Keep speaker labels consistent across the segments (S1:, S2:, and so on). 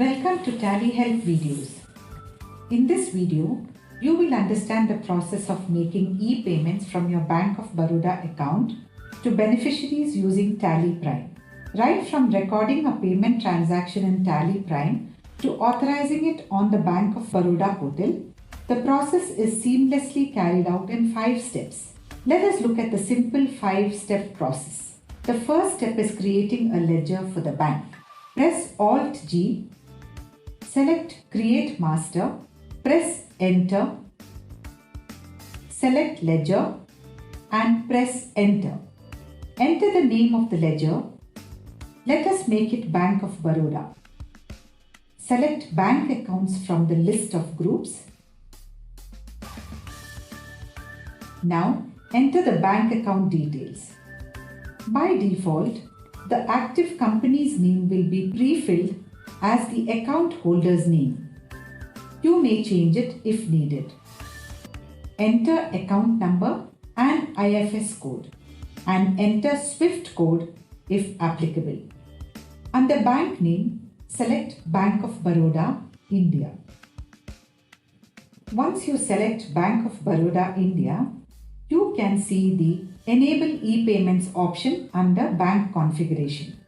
S1: Welcome to Tally Help videos. In this video, you will understand the process of making e-payments from your Bank of Baroda account to beneficiaries using TallyPrime. Right from recording a payment transaction in TallyPrime to authorizing it on the Bank of Baroda portal, the process is seamlessly carried out in 5 steps. Let us look at the simple 5-step process. The first step is creating a ledger for the bank. Press Alt-G, select Create Master, press Enter, select Ledger and press Enter. Enter the name of the ledger. Let us make it Bank of Baroda. Select bank accounts from the list of groups. Now enter the bank account details. By default, the active company's name will be pre-filled as the account holder's name. You may change it if needed. Enter account number and IFS code and enter SWIFT code if applicable. Under bank name, select Bank of Baroda, India. Once you select Bank of Baroda, India, you can see the Enable ePayments option under Bank Configuration.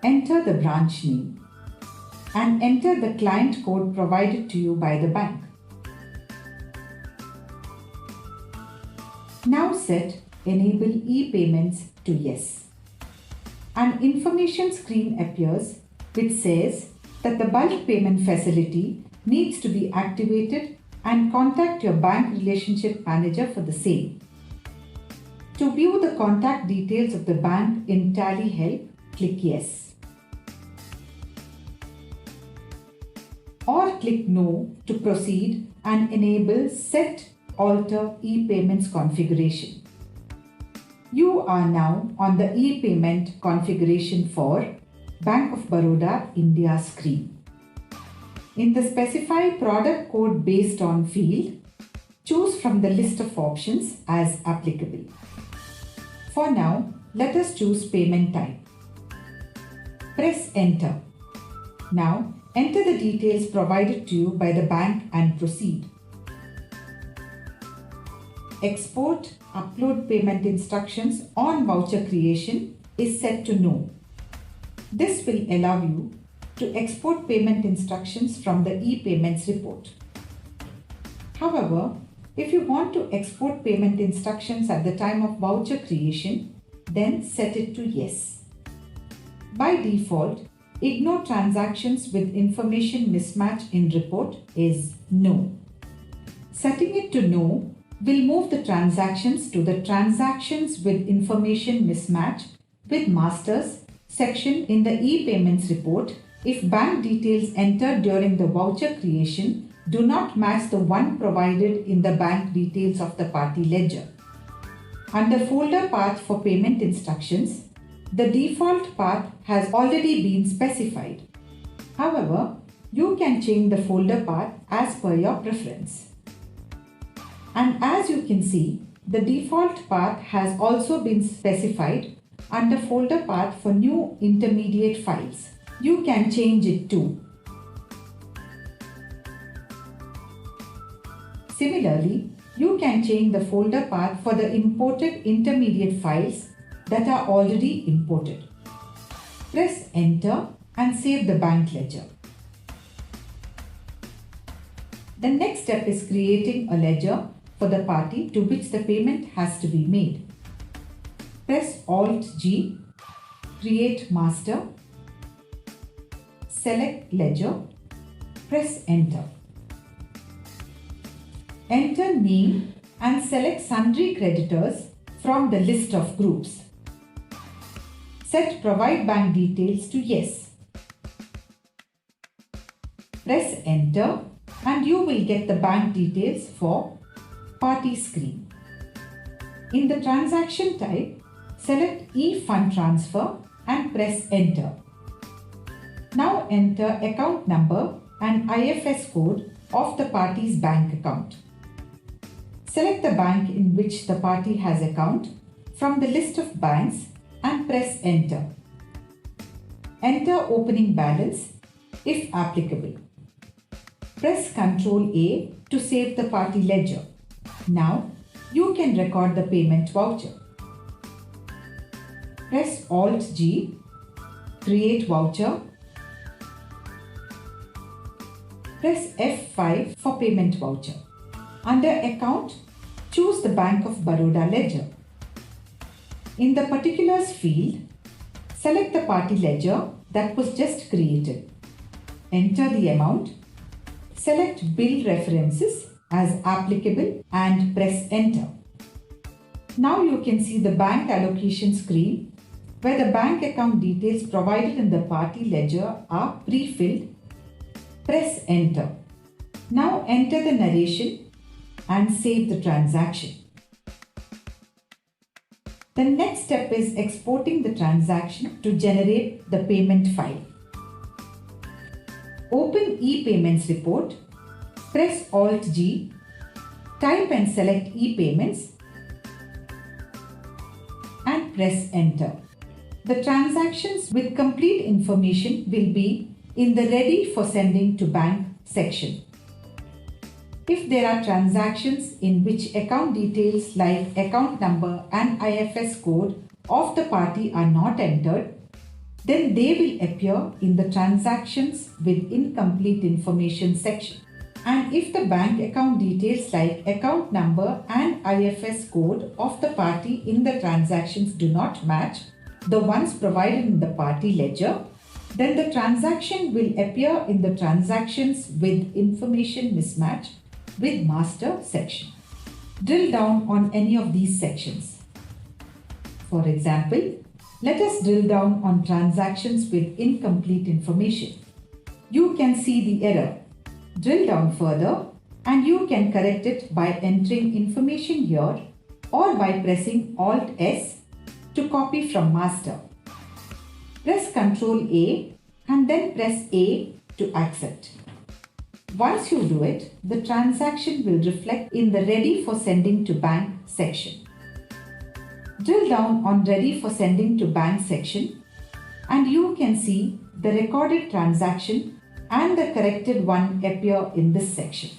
S1: Enter the branch name and enter the client code provided to you by the bank. Now set Enable ePayments to Yes. An information screen appears which says that the bulk payment facility needs to be activated and contact your bank relationship manager for the same. To view the contact details of the bank in Tally Help, click Yes. Or click No to proceed and enable Set Alter ePayments configuration. You are now on the ePayment configuration for Bank of Baroda India screen. In the Specify Product Code Based on field, choose from the list of options as applicable. For now, let us choose Payment Type. Press Enter. Now, enter the details provided to you by the bank and proceed. Export Upload Payment Instructions on Voucher Creation is set to No. This will allow you to export payment instructions from the ePayments report. However, if you want to export payment instructions at the time of voucher creation, then set it to Yes. By default, Ignore transactions with information mismatch in report is No. Setting it to No will move the transactions to the Transactions with Information Mismatch with Masters section in the ePayments report if bank details entered during the voucher creation do not match the one provided in the bank details of the party ledger. Under folder path for payment instructions, the default path has already been specified. However, you can change the folder path as per your preference. And as you can see, the default path has also been specified under folder path for new intermediate files. You can change it too. Similarly, you can change the folder path for the imported intermediate files that are already imported. Press Enter and save the bank ledger. The next step is creating a ledger for the party to which the payment has to be made. Press Alt-G, Create Master, select Ledger, press Enter. Enter name and select sundry creditors from the list of groups. Set Provide Bank Details to Yes. Press Enter and you will get the bank details for party screen. In the transaction type, select e-Fund Transfer and press Enter. Now enter account number and IFS code of the party's bank account. Select the bank in which the party has account from the list of banks and press Enter. Enter opening balance if applicable. Press Ctrl A to save the party ledger. Now you can record the payment voucher. Press Alt G, create voucher. Press F5 for payment voucher. Under Account, choose the Bank of Baroda ledger. In the Particulars field, select the party ledger that was just created. Enter the amount. Select Bill References as applicable and press Enter. Now you can see the bank allocation screen where the bank account details provided in the party ledger are pre-filled. Press Enter. Now enter the narration and save the transaction. The next step is exporting the transaction to generate the payment file. Open ePayments report, press Alt G, type and select ePayments and press Enter. The transactions with complete information will be in the Ready for Sending to Bank section. If there are transactions in which account details like account number and IFS code of the party are not entered, then they will appear in the Transactions with Incomplete Information section. And if the bank account details like account number and IFS code of the party in the transactions do not match the ones provided in the party ledger, then the transaction will appear in the Transactions with Information Mismatch with Master section. Drill down on any of these sections. For example, let us drill down on Transactions with Incomplete Information. You can see the error. Drill down further and you can correct it by entering information here or by pressing Alt S to copy from Master. Press Ctrl A and then press A to accept. Once you do it, the transaction will reflect in the Ready for Sending to Bank section. Drill down on Ready for Sending to Bank section and you can see the recorded transaction and the corrected one appear in this section.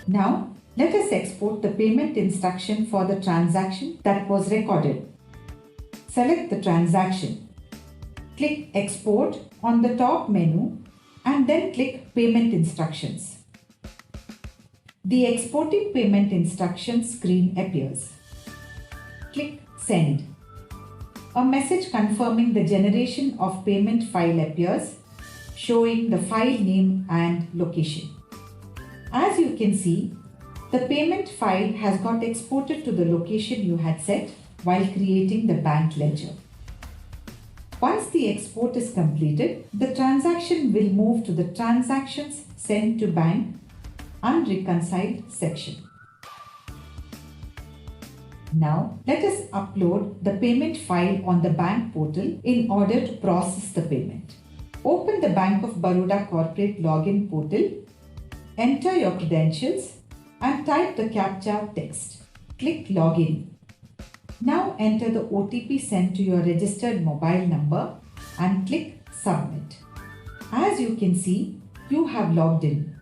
S1: Now, let us export the payment instruction for the transaction that was recorded. Select the transaction. Click Export on the top menu and then click Payment Instructions. The Exporting Payment Instructions screen appears. Click Send. A message confirming the generation of payment file appears, showing the file name and location. As you can see, the payment file has got exported to the location you had set while creating the bank ledger. Once the export is completed, the transaction will move to the Transactions Sent to Bank Unreconciled section. Now, let us upload the payment file on the bank portal in order to process the payment. Open the Bank of Baroda corporate login portal, enter your credentials and type the CAPTCHA text. Click Login. Now enter the OTP sent to your registered mobile number and click Submit. As you can see, you have logged in.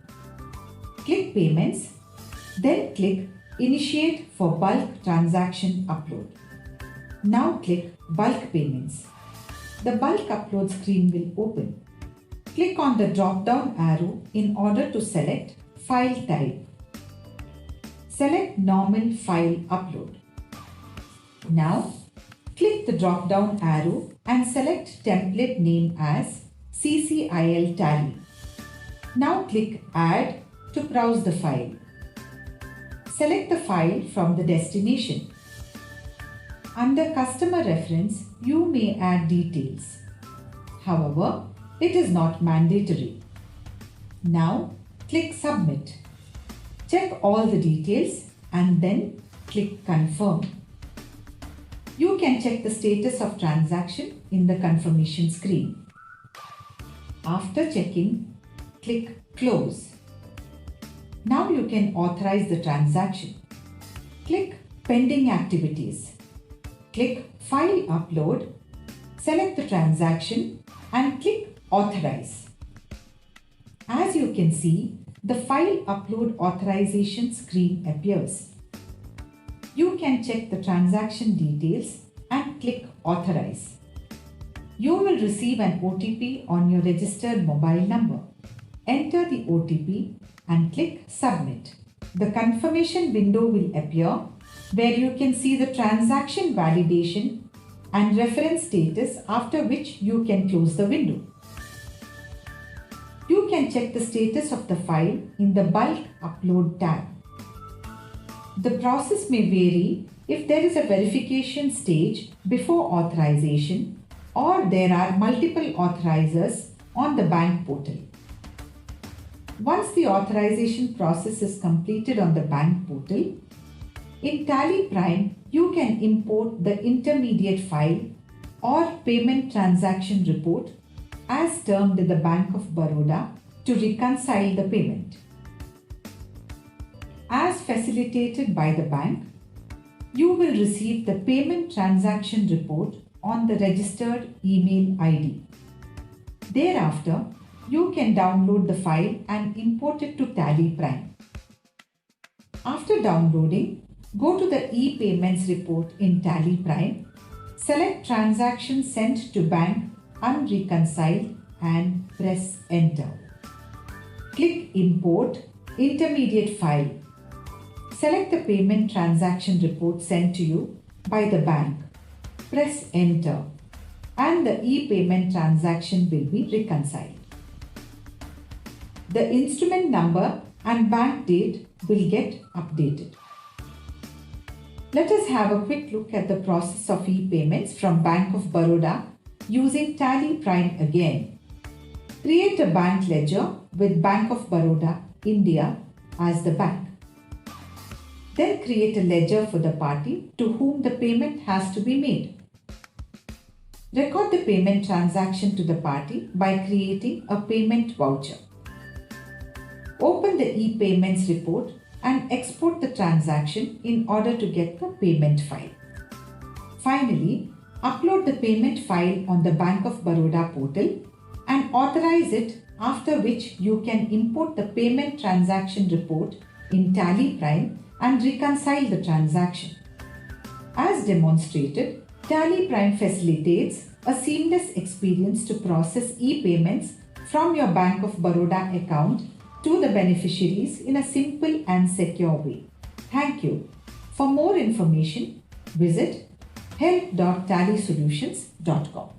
S1: Click Payments, then click Initiate for bulk transaction upload. Now click Bulk Payments. The bulk upload screen will open. Click on the drop-down arrow in order to select File Type. Select Normal File Upload. Now, click the drop-down arrow and select template name as CCIL Tally. Now click Add to browse the file. Select the file from the destination. Under Customer Reference, you may add details. However, it is not mandatory. Now, click Submit. Check all the details and then click Confirm. You can check the status of transaction in the confirmation screen. After checking, click Close. Now you can authorize the transaction. Click Pending Activities. Click File Upload, select the transaction and click Authorize. As you can see, the file upload authorization screen appears. You can check the transaction details and click Authorize. You will receive an OTP on your registered mobile number. Enter the OTP and click Submit. The confirmation window will appear where you can see the transaction validation and reference status, after which you can close the window. You can check the status of the file in the Bulk Upload tab. The process may vary if there is a verification stage before authorization or there are multiple authorizers on the bank portal. Once the authorization process is completed on the bank portal, in TallyPrime, you can import the intermediate file or payment transaction report as termed in the Bank of Baroda to reconcile the payment. As facilitated by the bank, you will receive the payment transaction report on the registered email ID. Thereafter, you can download the file and import it to TallyPrime. After downloading, go to the ePayments report in TallyPrime, select Transaction Sent to Bank Unreconciled and press Enter. Click Import Intermediate File. Select the payment transaction report sent to you by the bank. Press Enter and the ePayment transaction will be reconciled. The instrument number and bank date will get updated. Let us have a quick look at the process of ePayments from Bank of Baroda using TallyPrime again. Create a bank ledger with Bank of Baroda, India as the bank. Then create a ledger for the party to whom the payment has to be made. Record the payment transaction to the party by creating a payment voucher. Open the ePayments report and export the transaction in order to get the payment file. Finally, upload the payment file on the Bank of Baroda portal and authorize it, after which you can import the payment transaction report in TallyPrime and reconcile the transaction. As demonstrated, TallyPrime facilitates a seamless experience to process ePayments from your Bank of Baroda account to the beneficiaries in a simple and secure way. Thank you. For more information, visit help.tallysolutions.com.